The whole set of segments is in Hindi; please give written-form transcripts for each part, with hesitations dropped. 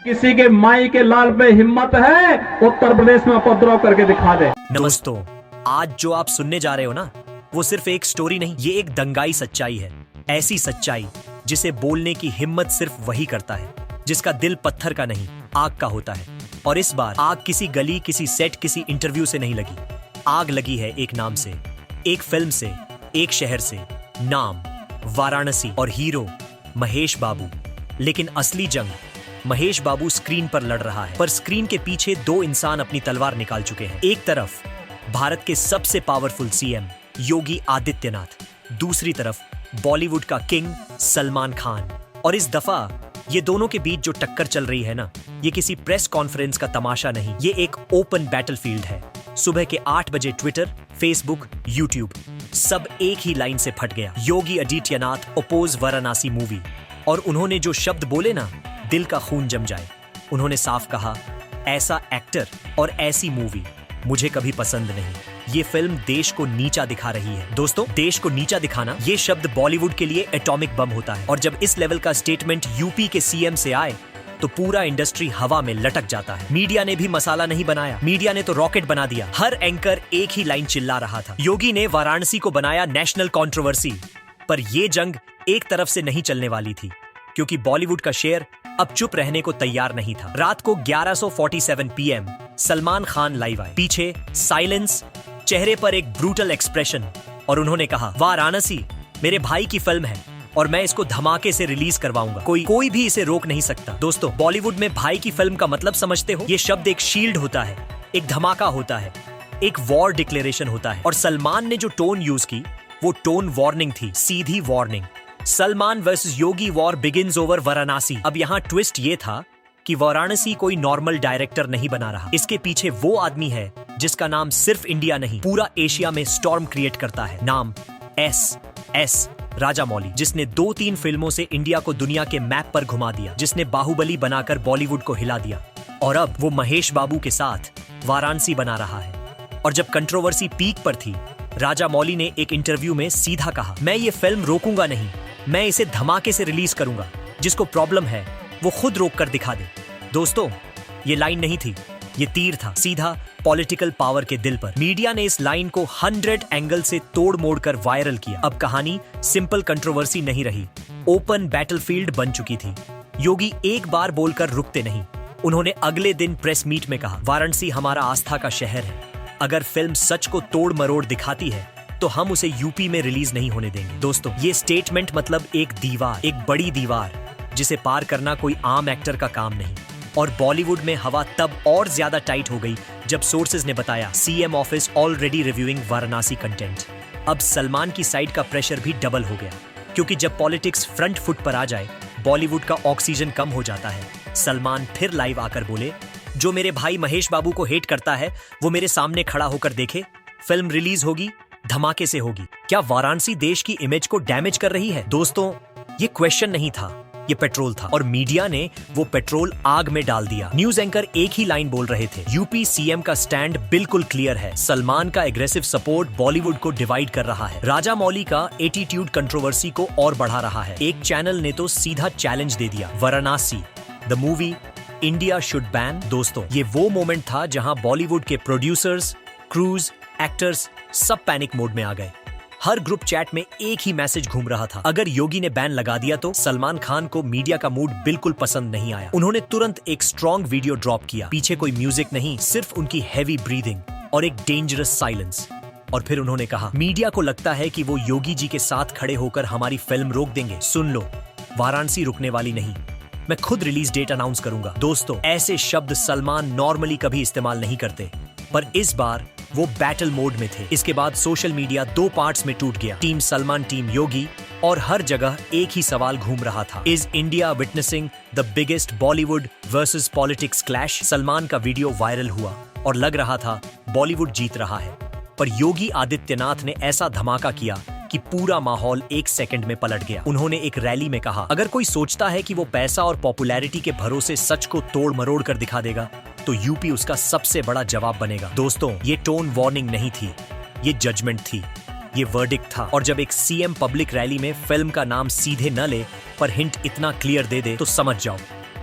किसी के माई के लाल पे हिम्मत है, उत्तर प्रदेश में उपद्रव करके दिखा दे। नमस्तों, आज जो आप सुनने जा रहे हो ना, वो सिर्फ एक स्टोरी नहीं, ये एक दंगाई सच्चाई है। ऐसी सच्चाई जिसे बोलने की हिम्मत सिर्फ वही करता है जिसका दिल पत्थर का नहीं, आग का होता है। और इस बार आग किसी गली, किसी सेट, किसी इंटरव्यू से नहीं लगी। आग लगी है एक नाम से, एक फिल्म से, एक शहर से। नाम वाराणसी और हीरो महेश बाबू। लेकिन असली जंग महेश बाबू स्क्रीन पर लड़ रहा है, पर स्क्रीन के पीछे दो इंसान अपनी तलवार निकाल चुके हैं। एक तरफ भारत के सबसे पावरफुल सीएम योगी आदित्यनाथ, दूसरी तरफ बॉलीवुड का किंग सलमान खान। और इस दफा ये दोनों के बीच जो टक्कर चल रही है ना, ये किसी प्रेस कॉन्फ्रेंस का तमाशा नहीं, ये एक ओपन बैटलफील्ड है। सुबह के 8 बजे ट्विटर, फेसबुक, यूट्यूब सब एक ही लाइन से फट गया। Yogi Adityanath oppose Varanasi movie. और उन्होंने जो शब्द बोले ना, दिल का खून जम जाए। उन्होंने साफ कहा, ऐसा एक्टर और ऐसी मूवी मुझे कभी पसंद नहीं। ये फिल्म देश को नीचा दिखा रही है। दोस्तों, देश को नीचा दिखाना ये शब्द बॉलीवुड के लिए एटॉमिक बम होता है। और जब इस लेवल का स्टेटमेंट यूपी के सीएम से आए तो पूरा इंडस्ट्री हवा में लटक जाता है। मीडिया ने भी मसाला नहीं बनाया, मीडिया ने तो रॉकेट बना दिया। हर एंकर एक ही लाइन चिल्ला रहा था, योगी ने वाराणसी को बनाया नेशनल कंट्रोवर्सी। पर यह जंग एक तरफ से नहीं चलने वाली थी, क्योंकि बॉलीवुड का शेर अब चुप रहने को तैयार नहीं था। रात को 11:47 PM सलमान खान लाइव आए। पीछे साइलेंस, चेहरे पर एक ब्रूटल एक्सप्रेशन, और उन्होंने कहा, वाराणसी मेरे भाई की फिल्म है और मैं इसको धमाके से रिलीज करवाऊंगा। कोई भी इसे रोक नहीं सकता। दोस्तों, बॉलीवुड में भाई की फिल्म का मतलब समझते हो? ये शब्द एक शील्ड होता है, एक धमाका होता है, एक वॉर डिक्लेरेशन होता है। और सलमान ने जो टोन यूज की, वो टोन वार्निंग थी, सीधी वार्निंग। सलमान वर्सेस योगी वॉर बिगिंस ओवर वाराणसी। अब यहाँ ट्विस्ट ये था कि वाराणसी कोई नॉर्मल डायरेक्टर नहीं बना रहा। इसके पीछे वो आदमी है जिसका नाम सिर्फ इंडिया नहीं, पूरा एशिया में स्टॉर्म क्रिएट करता है। नाम एस राजामौली, जिसने 2-3 फिल्मों से इंडिया को दुनिया के मैप पर घुमा दिया, जिसने बाहुबली बनाकर बॉलीवुड को हिला दिया। और अब वो महेश बाबू के साथ वाराणसी बना रहा है। और जब कंट्रोवर्सी पीक पर थी, राजामौली ने एक इंटरव्यू में सीधा कहा, मैं ये फिल्म रोकूंगा नहीं, मैं इसे धमाके से रिलीज करूंगा। जिसको प्रॉब्लम है वो खुद रोक कर दिखा दे। दोस्तों, ये लाइन नहीं थी, ये तीर था, सीधा पॉलिटिकल पावर के दिल पर। मीडिया ने इस लाइन को 100 एंगल से तोड़ मोड़ कर वायरल किया। अब कहानी सिंपल कंट्रोवर्सी नहीं रही, ओपन बैटलफील्ड बन चुकी थी। योगी एक बार बोलकर रुकते नहीं। उन्होंने अगले दिन प्रेस मीट में कहा, वाराणसी हमारा आस्था का शहर है। अगर फिल्म सच को तोड़ मरोड़ दिखाती है तो हम उसे यूपी में रिलीज नहीं होने देंगे। दोस्तों, ये स्टेटमेंट मतलब एक दीवार, एक बड़ी दीवार जिसे पार करना कोई आम एक्टर का काम नहीं। और बॉलीवुड में हवा तब और ज्यादा टाइट हो गई जब सोर्सेज ने बताया, CM office already reviewing Varanasi content. अब सलमान की साइड का प्रेशर भी डबल हो गया, क्योंकि जब पॉलिटिक्स फ्रंट फुट पर आ जाए, बॉलीवुड का ऑक्सीजन कम हो जाता है। सलमान फिर लाइव आकर बोले, जो मेरे भाई महेश बाबू को हेट करता है वो मेरे सामने खड़ा होकर देखे, फिल्म रिलीज होगी, धमाके से होगी। क्या वाराणसी देश की इमेज को डैमेज कर रही है? दोस्तों, ये क्वेश्चन नहीं था, ये पेट्रोल था। और मीडिया ने वो पेट्रोल आग में डाल दिया। न्यूज एंकर एक ही लाइन बोल रहे थे, यूपी सीएम का स्टैंड बिल्कुल क्लियर है। सलमान का एग्रेसिव सपोर्ट बॉलीवुड को डिवाइड कर रहा है। राजामौली का एटीट्यूड कंट्रोवर्सी को और बढ़ा रहा है। एक चैनल ने तो सीधा चैलेंज दे दिया, Varanasi the movie India should ban. दोस्तों, ये वो मोमेंट था जहां बॉलीवुड के प्रोड्यूसर्स, क्रूज, एक्टर्स सब पैनिक मोड में आ गए। हर ग्रुप चैट में एक ही मैसेज घूम रहा था, अगर योगी ने बैन लगा दिया तो। सलमान खान को मीडिया का मूड बिल्कुल पसंद नहीं आया। उन्होंने तुरंत एक स्ट्रॉन्ग वीडियो ड्रॉप किया। पीछे कोई म्यूजिक नहीं, सिर्फ उनकी हैवी ब्रीदिंग और एक डेंजरस साइलेंस। और फिर उन्होंने कहा, मीडिया को लगता है कि वो योगी जी के साथ खड़े होकर हमारी फिल्म रोक देंगे। सुन लो, वाराणसी रुकने वाली नहीं, मैं खुद रिलीज डेट अनाउंस करूंगा। दोस्तों, ऐसे शब्द सलमान नॉर्मली कभी इस्तेमाल नहीं करते, पर इस बार वो बैटल मोड में थे। इसके बाद सोशल मीडिया 2 पार्ट्स में टूट गया, टीम सलमान, टीम योगी। और हर जगह एक ही सवाल घूम रहा था, is India witnessing the biggest Bollywood versus politics clash? Salman का वीडियो वायरल हुआ और लग रहा था बॉलीवुड जीत रहा है, पर योगी आदित्यनाथ ने ऐसा धमाका किया कि पूरा माहौल 1 सेकंड में पलट गया। उन्होंने एक रैली में कहा, अगर कोई सोचता है कि वो पैसा और पॉपुलैरिटी के भरोसे सच को तोड़ मरोड़ कर दिखा देगा, तो यूपी उसका सबसे बड़ा जवाब बनेगा। दोस्तों, ये टोन वार्निंग नहीं थी, ये जजमेंट थी, ये वर्डिक्ट था। और जब एक सीएम पब्लिक रैली में फिल्म का नाम सीधे न ले, पर हिंट इतना क्लियर दे दे, तो समझ जाओ,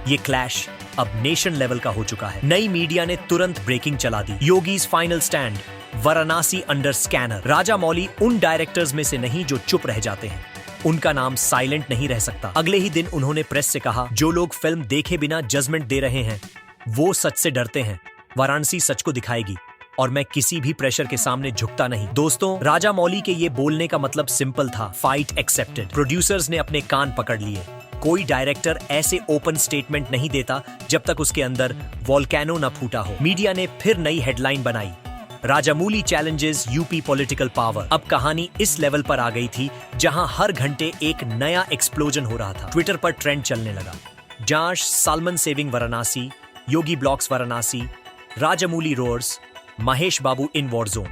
ये क्लैश अब नेशन लेवल का हो चुका है। नई मीडिया ने तुरंत ब्रेकिंग चला दी। Yogi's final stand, Varanasi under scanner. Rajamouli उन डायरेक्टर्स में से नहीं जो चुप रह जाते हैं। उनका नाम साइलेंट नहीं रह सकता। अगले ही दिन उन्होंने प्रेस से कहा, जो लोग फिल्म देखे बिना जजमेंट दे रहे हैं वो सच से डरते हैं। वाराणसी सच को दिखाएगी और मैं किसी भी प्रेशर के सामने झुकता नहीं। दोस्तों, राजामौली के ये बोलने का मतलब सिंपल था, फाइट एक्सेप्टेड। प्रोड्यूसर्स ने अपने कान पकड़ लिए। कोई डायरेक्टर ऐसे ओपन स्टेटमेंट नहीं देता जब तक उसके अंदर वोल्केनो न फूटा हो। मीडिया ने फिर नई हेडलाइन बनाई, Rajamouli challenges UP political power. अब कहानी इस लेवल पर आ गई थी जहां हर घंटे एक नया एक्सप्लोजन हो रहा था। ट्विटर पर ट्रेंड चलने लगा, जांच Salman saving Varanasi, Yogi blocks Varanasi, Rajamouli roars, Mahesh Babu in war zone.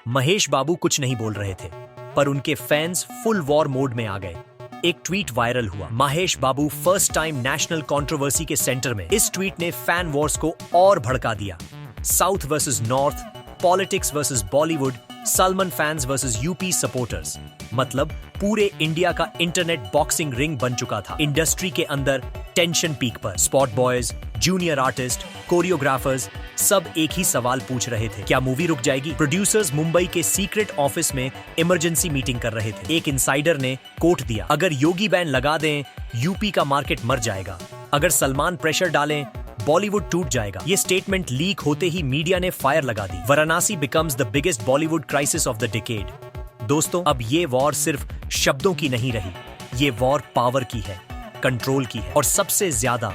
Mahesh Babu कुछ नहीं बोल रहे थे, पर उनके फैंस फुल वॉर मोड में आ गए। एक ट्वीट वायरल हुआ, महेश बाबू फर्स्ट टाइम नेशनल कंट्रोवर्सी के सेंटर में। इस ट्वीट ने फैन वॉर्स को और भड़का दिया। South versus north, politics versus Bollywood, Salman fans versus UP supporters. मतलब पूरे इंडिया का इंटरनेट बॉक्सिंग रिंग बन चुका था। इंडस्ट्री के अंदर टेंशन पीक पर। Spot boys, junior artist, choreographers सब एक ही सवाल पूछ रहे थे, क्या मूवी रुक जाएगी? प्रोड्यूसर्स मुंबई के सीक्रेट ऑफिस में इमरजेंसी मीटिंग कर रहे थे। एक इनसाइडर ने कोट दिया, अगर योगी बैन लगा दें यूपी का मार्केट मर जाएगा, अगर सलमान प्रेशर डालें बॉलीवुड टूट जाएगा। ये स्टेटमेंट लीक होते ही मीडिया ने फायर लगा दी। Varanasi becomes the biggest Bollywood crisis of the decade. दोस्तों, अब ये वॉर सिर्फ शब्दों की नहीं रही, ये वॉर पावर की है, कंट्रोल की है और सबसे ज्यादा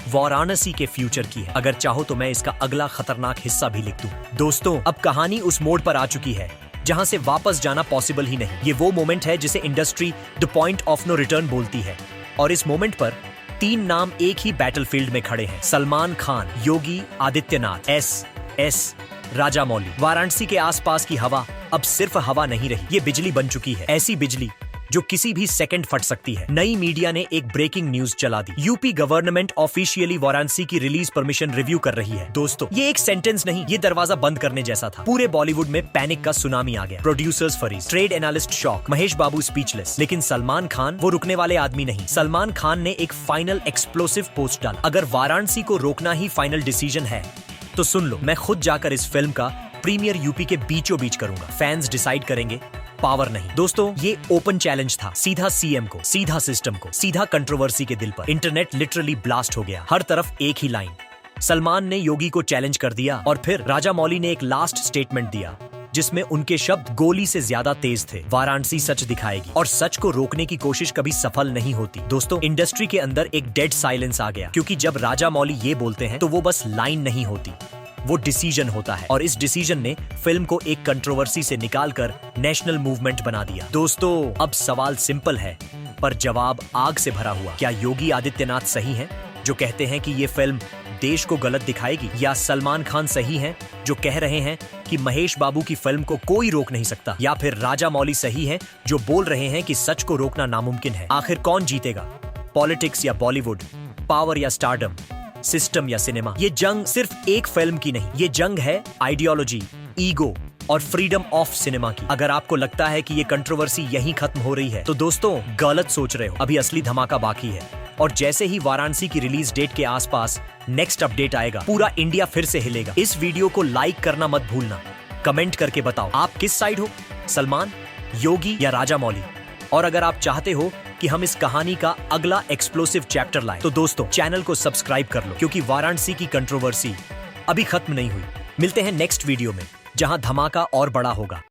वाराणसी के फ्यूचर की है। अगर चाहो तो मैं इसका अगला खतरनाक हिस्सा भी लिख दूं। दोस्तों, अब कहानी उस मोड़ पर आ चुकी है जहां से वापस जाना पॉसिबल ही नहीं। ये वो मोमेंट है जिसे industry the point of no return बोलती है। और इस मोमेंट पर 3 नाम एक ही बैटलफील्ड में खड़े हैं, सलमान खान, योगी आदित्यनाथ, एस राजामौली। वाराणसी के आसपास की हवा अब सिर्फ हवा नहीं रही, ये बिजली बन चुकी है। ऐसी बिजली जो किसी भी सेकंड फट सकती है। नई मीडिया ने एक ब्रेकिंग न्यूज चला दी, यूपी गवर्नमेंट ऑफिशियली वाराणसी की रिलीज परमिशन रिव्यू कर रही है। दोस्तों, ये एक सेंटेंस नहीं, ये दरवाजा बंद करने जैसा था। पूरे बॉलीवुड में पैनिक का सुनामी आ गया। Producers फरीज, trade analyst shock, Mahesh बाबू स्पीचलेस। लेकिन सलमान खान वो रुकने वाले आदमी नहीं। सलमान खान ने एक फाइनल एक्सप्लोसिव पोस्ट डाला, अगर वाराणसी को रोकना ही फाइनल डिसीजन है तो सुन लो, मैं खुद जाकर इस फिल्म का प्रीमियर यूपी के बीचों बीच करूंगा। फैंस डिसाइड करेंगे, पावर नहीं। दोस्तों, ये ओपन चैलेंज था, सीधा सीएम को, सीधा सिस्टम को, सीधा कंट्रोवर्सी के दिल पर। इंटरनेट लिटरली ब्लास्ट हो गया, हर तरफ एक ही लाइन। सलमान ने योगी को चैलेंज कर दिया और फिर राजामौली ने एक लास्ट स्टेटमेंट दिया जिसमें उनके शब्द गोली से ज्यादा तेज थे। वाराणसी सच दिखाएगी और सच को रोकने की कोशिश कभी सफल नहीं होती। दोस्तों, इंडस्ट्री के अंदर एक डेड साइलेंस आ गया, क्योंकि जब राजामौली ये बोलते हैं तो वो बस लाइन नहीं होती, वो डिसीजन होता है। और इस डिसीजन ने फिल्म को एक कंट्रोवर्सी से निकालकर नेशनल मूवमेंट बना दिया। दोस्तों, अब सवाल सिंपल है पर जवाब आग से भरा हुआ। क्या योगी आदित्यनाथ सही हैं जो कहते हैं कि ये फिल्म देश को गलत दिखाएगी, या सलमान खान सही हैं जो कह रहे हैं कि महेश बाबू की फिल्म को कोई रोक नहीं सकता, या फिर राजामौली सही हैं जो बोल रहे हैं कि सच को रोकना नामुमकिन है? आखिर कौन जीतेगा, पॉलिटिक्स या बॉलीवुड, पावर या स्टारडम, सिस्टम या सिनेमा? ये जंग सिर्फ एक फिल्म की नहीं, ये जंग है आइडियोलॉजी, ईगो और फ्रीडम ऑफ सिनेमा की। अगर आपको लगता है कि ये कंट्रोवर्सी यहीं खत्म हो रही है तो दोस्तों, गलत सोच रहे हो। अभी असली धमाका बाकी है। और जैसे ही वाराणसी की रिलीज डेट के आसपास नेक्स्ट अपडेट आएगा, पूरा इंडिया फिर से हिलेगा। इस वीडियो को लाइक करना मत भूलना। कमेंट करके बताओ आप किस साइड हो, सलमान, योगी या राजामौली? और अगर आप चाहते हो कि हम इस कहानी का अगला एक्सप्लोसिव चैप्टर लाएं, तो दोस्तों चैनल को सब्सक्राइब कर लो, क्योंकि वाराणसी की कंट्रोवर्सी अभी खत्म नहीं हुई। मिलते हैं नेक्स्ट वीडियो में, जहां धमाका और बड़ा होगा।